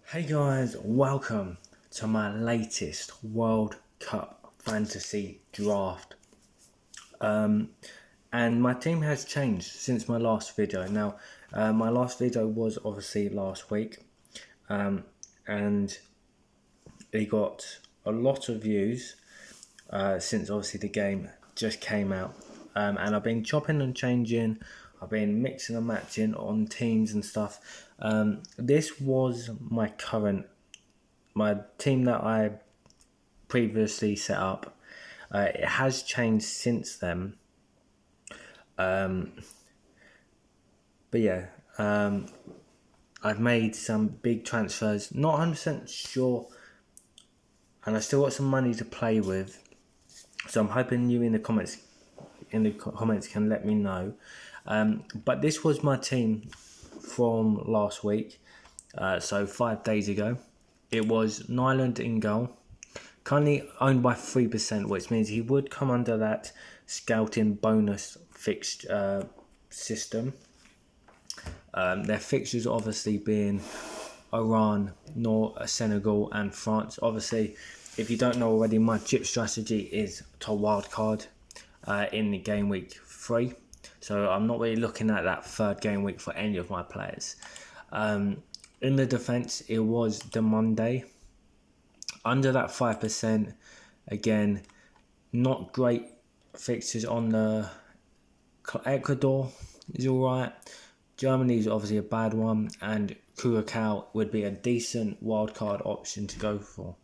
Hey guys, welcome to my latest World Cup fantasy draft. And my team has changed since my last video. Now, my last video was obviously last week, and it got a lot of views since obviously the game just came out. And I've been chopping and changing, I've been mixing and matching on teams and stuff. This was my team that I previously set up. It has changed since then. But yeah, I've made some big transfers. Not 100% sure, and I still got some money to play with. So I'm hoping you in the comments can let me know. But this was my team from last week. So 5 days ago, it was Nyland in goal. Currently owned by 3%, which means he would come under that scouting bonus fixed system. Their fixtures obviously being Iran, Senegal and France. Obviously, if you don't know already, my chip strategy is to wildcard in the game week 3. So I'm not really looking at that third game week for any of my players. In the defence, it was the Monday. Under that 5%, again, not great fixtures on the Ecuador is alright. Germany is obviously a bad one, and Curacao would be a decent wildcard option to go for.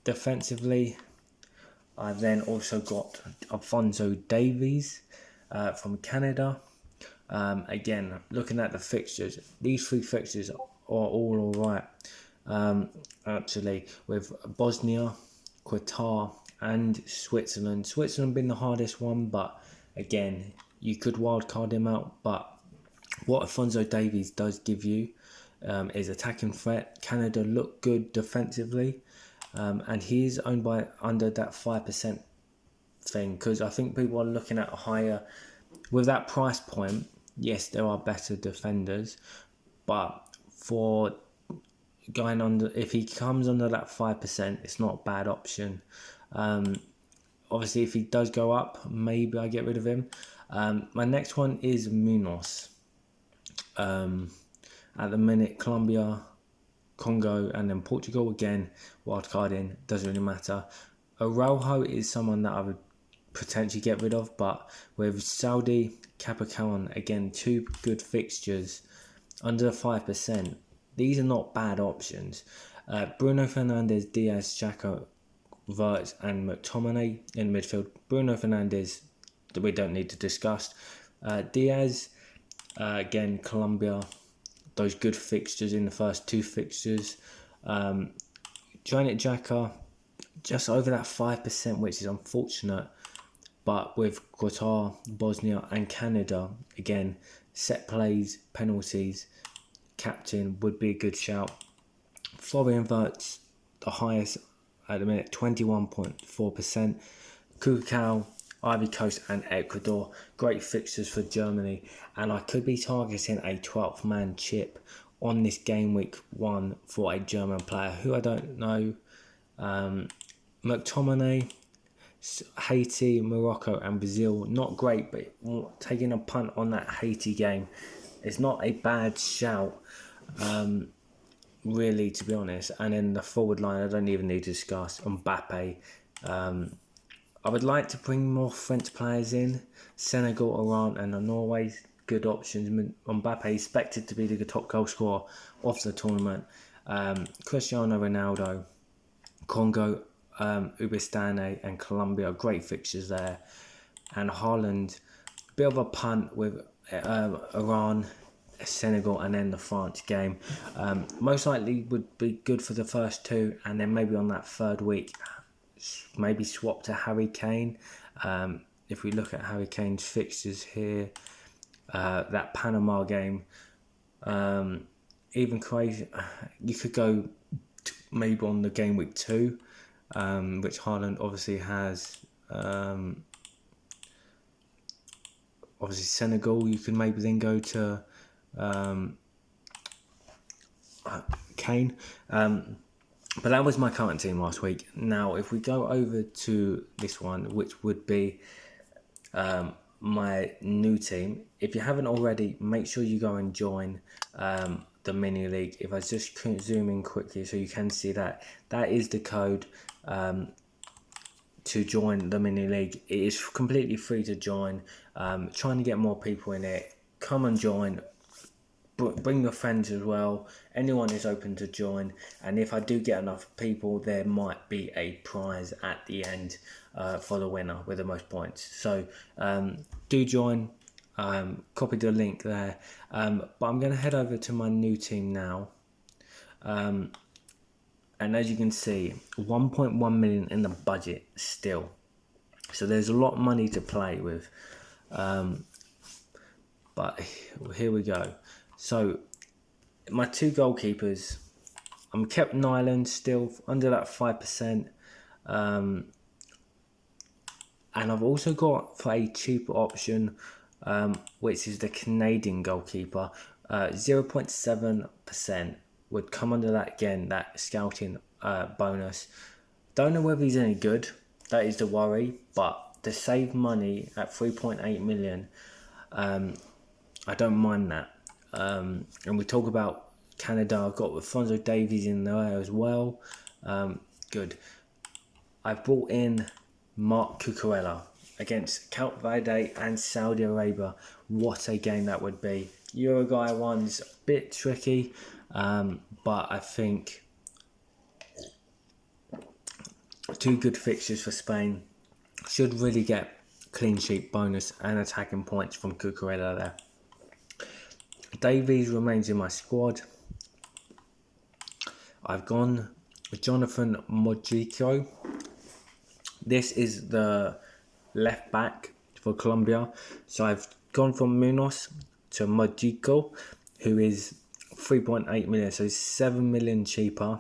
Defensively, I then also got Alphonso Davies from Canada. Again, looking at the fixtures, these 3 fixtures are all alright. Actually, with Bosnia, Qatar and Switzerland. Switzerland being the hardest one, but again, you could wildcard him out. But what Alphonso Davies does give you is attacking threat. Canada look good defensively, and he's owned by under that 5% thing, because I think people are looking at a higher with that price point. Yes, there are better defenders, but for going under, if he comes under that 5%, it's not a bad option. Obviously, if he does go up, maybe I get rid of him. My next one is Munoz. At the minute, Colombia, Congo, and then Portugal again. Wildcarding doesn't really matter. Araujo is someone that I would potentially get rid of, but with Saudi, Capricorn, again, 2 good fixtures under 5%. These are not bad options. Bruno Fernandes, Diaz, Xhaka, Wirtz and McTominay in midfield. Bruno Fernandes, we don't need to discuss. Diaz, again, Colombia, those good fixtures in the first 2 fixtures. Granit Xhaka, just over that 5%, which is unfortunate. But with Qatar, Bosnia and Canada, again, set plays, penalties, captain would be a good shout. Florian Wirtz, the highest at the minute, 21.4%. Curacao, Ivory Coast and Ecuador, great fixtures for Germany. And I could be targeting a 12th man chip on this game week 1 for a German player who I don't know. McTominay, Haiti, Morocco and Brazil, not great, but taking a punt on that Haiti game is not a bad shout, really, to be honest. And in the forward line, I don't even need to discuss Mbappe. I would like to bring more French players in. Senegal, Iran and Norway, good options. Mbappe expected to be the top goal scorer of the tournament. Cristiano Ronaldo, Congo, Uzbekistan and Colombia, great fixtures there. And Haaland, bit of a punt with Iran, Senegal and then the France game. Most likely would be good for the first 2, and then maybe on that 3rd week, maybe swap to Harry Kane. If we look at Harry Kane's fixtures here, that Panama game, even Croatia, you could go maybe on the game week 2. Which Haaland obviously has obviously Senegal, you can maybe then go to Kane. But that was my current team last week. Now, if we go over to this one, which would be my new team, if you haven't already, make sure you go and join the mini league. If I just zoom in quickly so you can see that, that is the code to join the mini league. It is completely free to join. Trying to get more people in it. Come and join. Bring your friends as well. Anyone is open to join, and if I do get enough people, there might be a prize at the end for the winner with the most points. So do join. Copy the link there. But I'm going to head over to my new team now. And as you can see, 1.1 million in the budget still. So there's a lot of money to play with. But here we go. So my two goalkeepers, I'm kept Nyland still under that 5%. And I've also got for a cheaper option, which is the Canadian goalkeeper, 0.7% would come under that again, that scouting bonus. Don't know whether he's any good. That is the worry. But to save money at 3.8 million, I don't mind that. And we talk about Canada. I've got Alphonso Davies in there as well. Good. I've brought in Mark Cucurella against Cape Verde and Saudi Arabia. What a game that would be. Uruguay one's a bit tricky, but I think two good fixtures for Spain. Should really get clean sheet bonus and attacking points from Cucurella there. Davies remains in my squad. I've gone with Jonathan Mojico. This is the left back for Colombia. So I've gone from Munoz to Mojico, who is 3.8 million, so 7 million cheaper.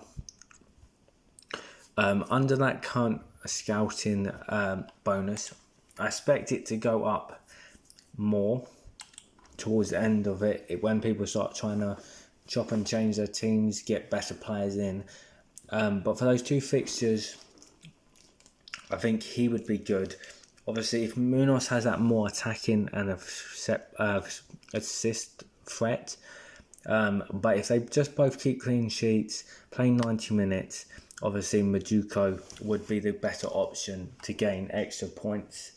Under that current scouting bonus, I expect it to go up more towards the end of it, when people start trying to chop and change their teams, get better players in. But for those two fixtures, I think he would be good. Obviously, if Munoz has that more attacking and assist threat, but if they just both keep clean sheets, play 90 minutes, obviously Majuko would be the better option to gain extra points.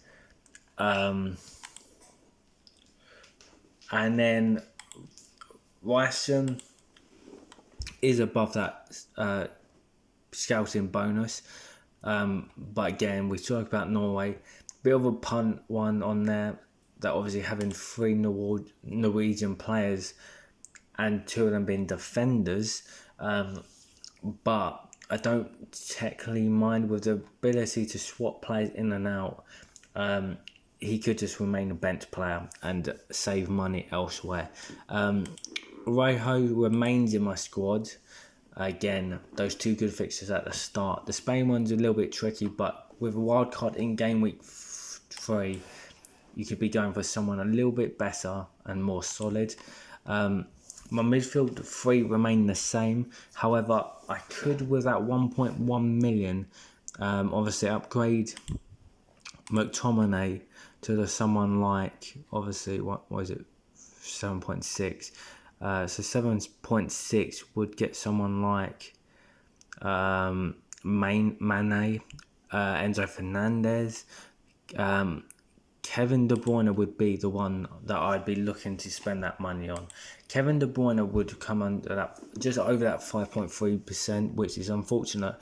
And then Ryerson is above that scouting bonus. But again, we talk about Norway. Bit of a punt one on there, that obviously having 3 Norwegian players and 2 of them being defenders. But I don't technically mind with the ability to swap players in and out. He could just remain a bench player and save money elsewhere. Rojo remains in my squad. Again, those 2 good fixtures at the start. The Spain one's a little bit tricky, but with a wild card in game week 3, you could be going for someone a little bit better and more solid. My midfield 3 remain the same. However, I could, with that 1.1 million, obviously upgrade McTominay to someone like, obviously, what was it, 7.6. So 7.6 would get someone like Mane, Enzo Fernandez. Kevin De Bruyne would be the one that I'd be looking to spend that money on. Kevin De Bruyne would come under that, just over that 5.3%, which is unfortunate.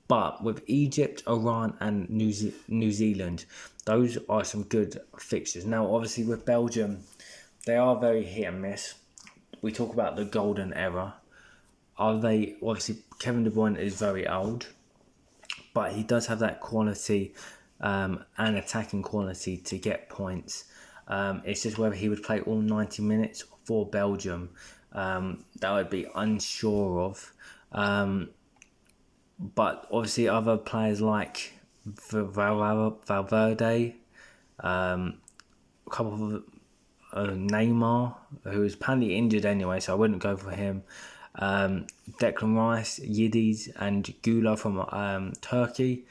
But with Egypt, Iran and New Zealand, those are some good fixtures. Now, obviously, with Belgium, they are very hit and miss. We talk about the golden era. Are they? Obviously, Kevin De Bruyne is very old, but he does have that quality and attacking quality to get points. It's just whether he would play all 90 minutes for Belgium. That would be unsure of. But obviously other players like Valverde, a couple of Neymar, who is apparently injured anyway, so I wouldn't go for him. Declan Rice, Yildiz, and Gula from Turkey.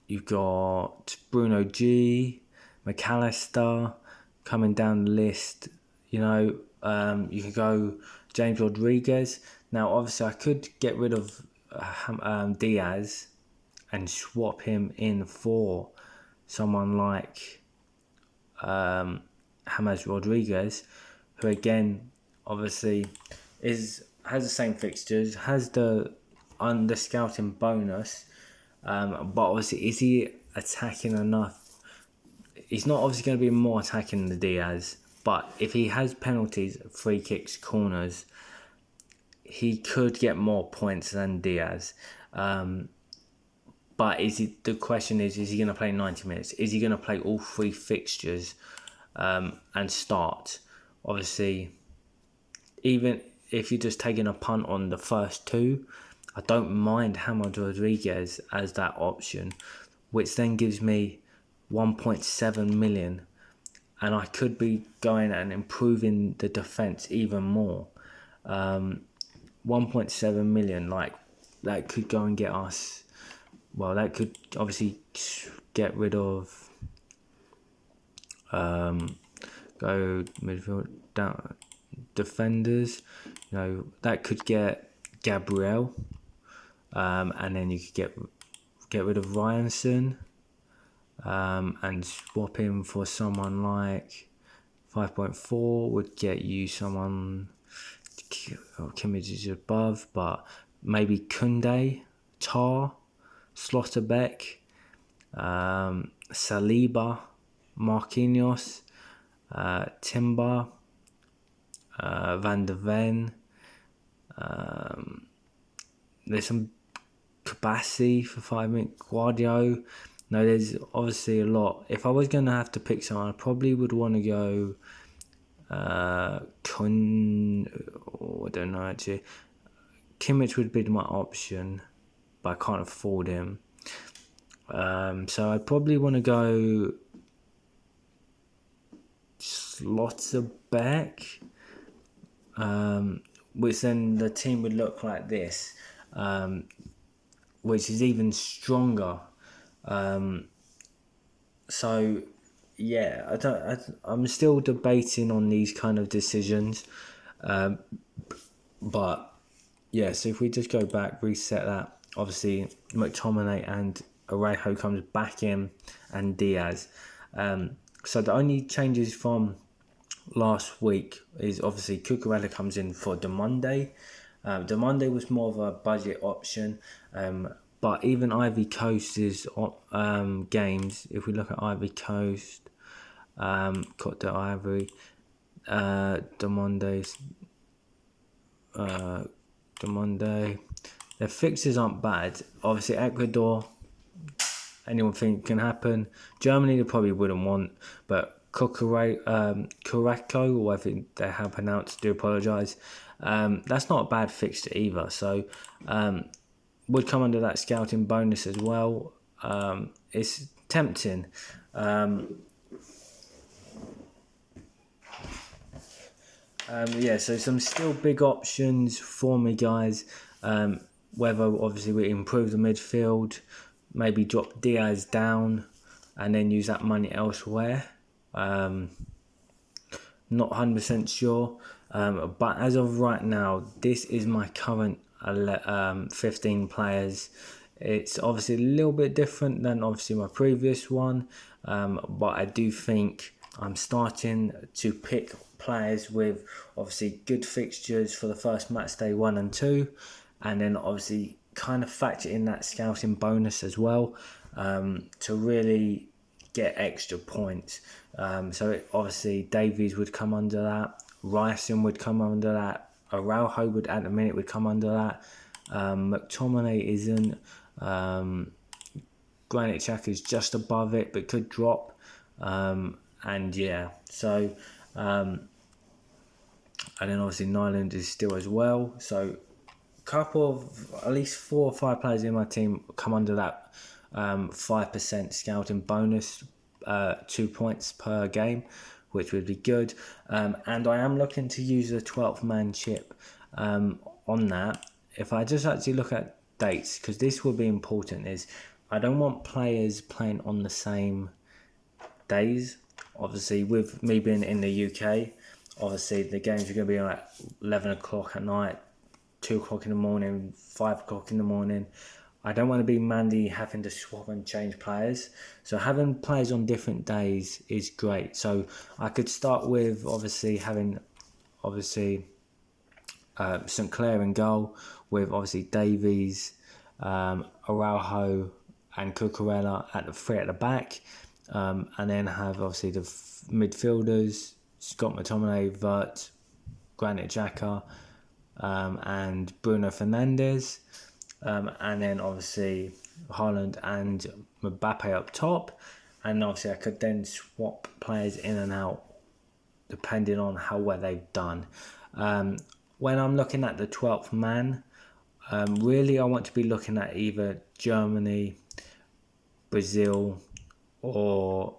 You've got Bruno G, McAllister coming down the list. You you could go James Rodriguez. Now, obviously, I could get rid of Diaz and swap him in for someone like James Rodriguez, who again, obviously, has the same fixtures, has the scouting bonus, but obviously, is he attacking enough? He's not obviously going to be more attacking than Diaz, but if he has penalties, free kicks, corners, he could get more points than Diaz. But the question is he going to play 90 minutes? Is he going to play all three fixtures and start? Obviously, even if you're just taking a punt on the first two, I don't mind James Rodriguez as that option, which then gives me 1.7 million, and I could be going and improving the defence even more. 1.7 million, like that could go and get us. Well, that could obviously get rid of. Go midfield down defenders. That could get Gabriel, and then you could get rid of Ryanson. And swap him for someone like 5.4 would get you someone Kimmich is above, but maybe Kunde, Tar, Slotterbeck, Saliba, Marquinhos, Timber, Van der Ven. There's some Kabassi for 5 minutes, Guardiola. No, there's obviously a lot. If I was going to have to pick someone, I probably would want to go I don't know actually. Kimmich would be my option, but I can't afford him. So I'd probably want to go Slotterbeck, which then the team would look like this, which is even stronger. So yeah, I'm still debating on these kind of decisions, but yeah. So if we just go back, reset that. Obviously, McTominay and Arejo comes back in, and Diaz. So the only changes from last week is obviously Cucurella comes in for the Monday. The Monday was more of a budget option. But even Ivory Coast's games, if we look at Ivory Coast, Côte d'Ivoire, the Monday, their fixtures aren't bad. Obviously, Ecuador, anyone think can happen. Germany, they probably wouldn't want, but Curaçao, or whatever they have pronounced, do apologise. That's not a bad fixture either. So, would come under that scouting bonus as well. It's tempting. So some still big options for me, guys. Whether obviously we improve the midfield, maybe drop Diaz down, and then use that money elsewhere. Not 100% sure. But as of right now, this is my current 15 players. It's obviously a little bit different than obviously my previous one, but I do think I'm starting to pick players with obviously good fixtures for the first match day 1 and 2, and then obviously kind of factor in that scouting bonus as well, to really get extra points. So obviously Davies would come under that, Ryerson would come under that, Araujo would at the minute would come under that. McTominay isn't. Granit Xhaka is just above it, but could drop. And yeah, so and then obviously Nyland is still as well. So a couple of at least 4 or 5 players in my team come under that 5% scouting bonus. 2 points per game, which would be good. And I am looking to use a 12th man chip on that. If I just actually look at dates, because this will be important, is I don't want players playing on the same days. Obviously, with me being in the UK, obviously the games are going to be like 11 o'clock at night, 2 o'clock in the morning, 5 o'clock in the morning. I don't want to be manually having to swap and change players. So having players on different days is great. So I could start with having St Clair in goal, with obviously Davies, Araujo and Cucurella at the three at the back, and then have obviously the midfielders, Scott McTominay, Vert, Granit Xhaka, and Bruno Fernandes, and then obviously Haaland and Mbappe up top, and obviously I could then swap players in and out depending on how well they've done. When I'm looking at the 12th man, really I want to be looking at either Germany, Brazil, or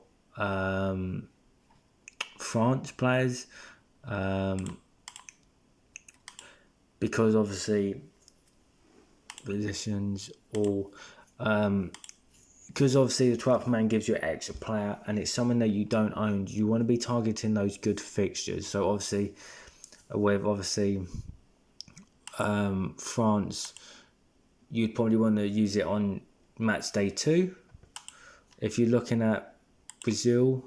France players, because obviously positions all because obviously the 12th man gives you an extra player and it's someone that you don't own. You want to be targeting those good fixtures. So obviously with France, you'd probably want to use it on match day 2. If you're looking at Brazil,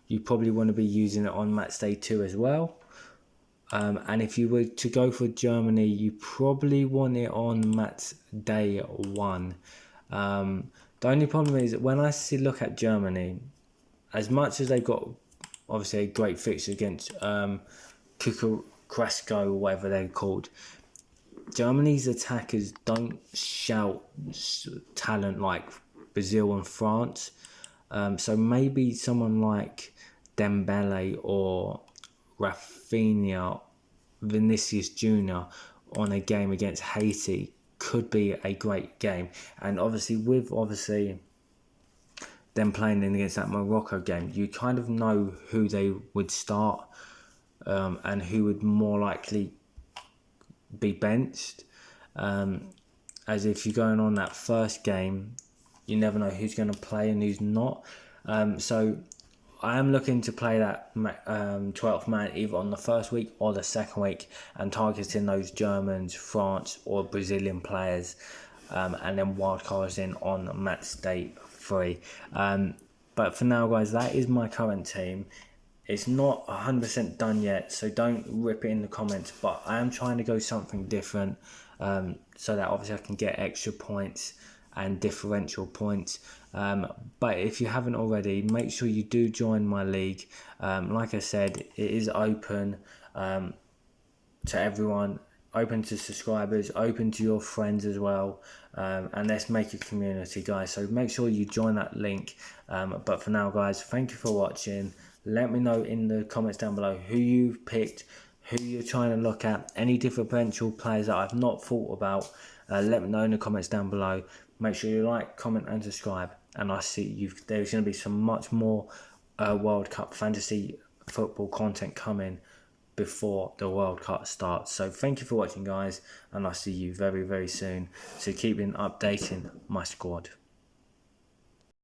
you probably want to be using it on match day 2 as well. And if you were to go for Germany, you probably want it on match day 1. The only problem is when I look at Germany, as much as they've got obviously a great fixture against Cucurella or whatever they're called, Germany's attackers don't shout talent like Brazil and France. So maybe someone like Dembele or Rafinha, Vinicius Jr. on a game against Haiti could be a great game. And obviously them playing in against that Morocco game, you kind of know who they would start and who would more likely be benched. As if you're going on that first game, you never know who's going to play and who's not. So I am looking to play that 12th man either on the first week or the second week and targeting those Germans, France or Brazilian players, and then wildcards in on match day 3. But for now, guys, that is my current team. It's not 100% done yet, so don't rip it in the comments, but I am trying to go something different so that obviously I can get extra points and differential points. But if you haven't already, make sure you do join my league. Like I said, it is open to everyone, open to subscribers, open to your friends as well, and let's make a community, guys. So make sure you join that link. But for now, guys, thank you for watching. Let me know in the comments down below who you've picked, who you're trying to look at, any differential players that I've not thought about. Let me know in the comments down below. Make sure you like, comment and subscribe, and I see you. There's going to be some much more World Cup fantasy football content coming before the World Cup starts. So thank you for watching, guys, and I'll see you very, very soon. So keep updating my squad.